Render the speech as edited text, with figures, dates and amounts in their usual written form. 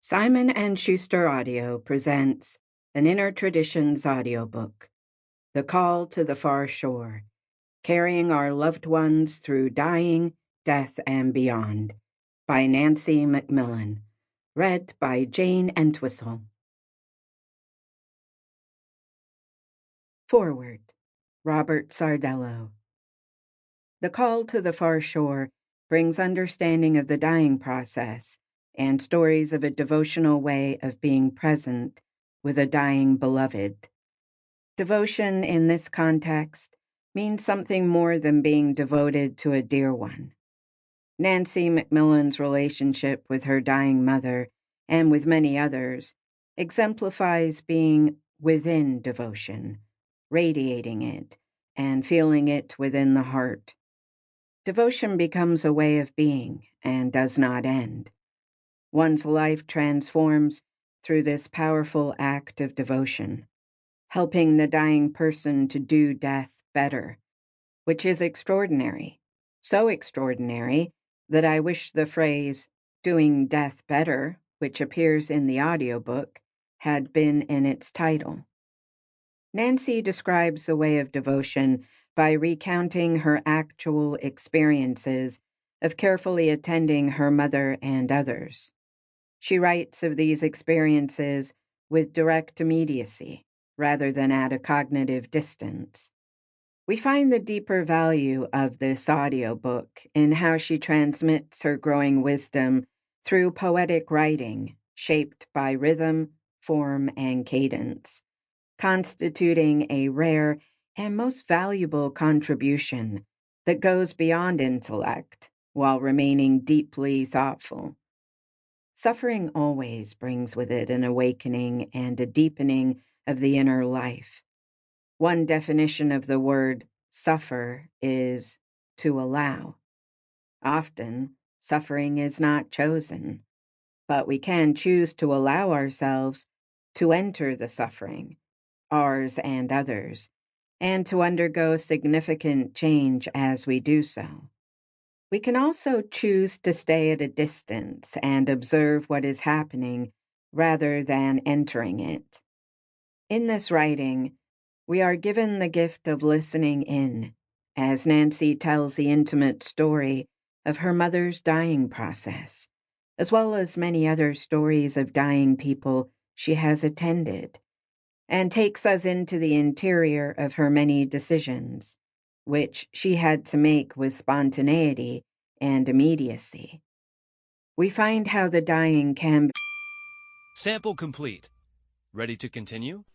Simon and Schuster Audio presents an Inner Traditions audiobook, The Call to the Far Shore, Carrying Our Loved Ones Through Dying, Death, and Beyond, by Nancy MacMillan, read by Jayne Entwistle. Forward, Robert Sardello. The Call to the Far Shore brings understanding of the dying process and stories of a devotional way of being present with a dying beloved. Devotion in this context means something more than being devoted to a dear one. Nancy MacMillan's relationship with her dying mother, and with many others, exemplifies being within devotion, radiating it, and feeling it within the heart. Devotion becomes a way of being and does not end. One's life transforms through this powerful act of devotion, helping the dying person to do death better, which is extraordinary. So extraordinary that I wish the phrase "doing death better," which appears in the audiobook, had been in its title. Nancy describes the way of devotion by recounting her actual experiences of carefully attending her mother and others. She writes of these experiences with direct immediacy, rather than at a cognitive distance. We find the deeper value of this audiobook in how she transmits her growing wisdom through poetic writing, shaped by rhythm, form, and cadence, constituting a rare and most valuable contribution that goes beyond intellect while remaining deeply thoughtful. Suffering always brings with it an awakening and a deepening of the inner life. One definition of the word suffer is to allow. Often, suffering is not chosen, but we can choose to allow ourselves to enter the suffering, ours and others, and to undergo significant change as we do so. We can also choose to stay at a distance and observe what is happening rather than entering it. In this writing, we are given the gift of listening in, as Nancy tells the intimate story of her mother's dying process, as well as many other stories of dying people she has attended, and takes us into the interior of her many decisions, which she had to make with spontaneity and immediacy. We find how the dying can... Sample complete. Ready to continue?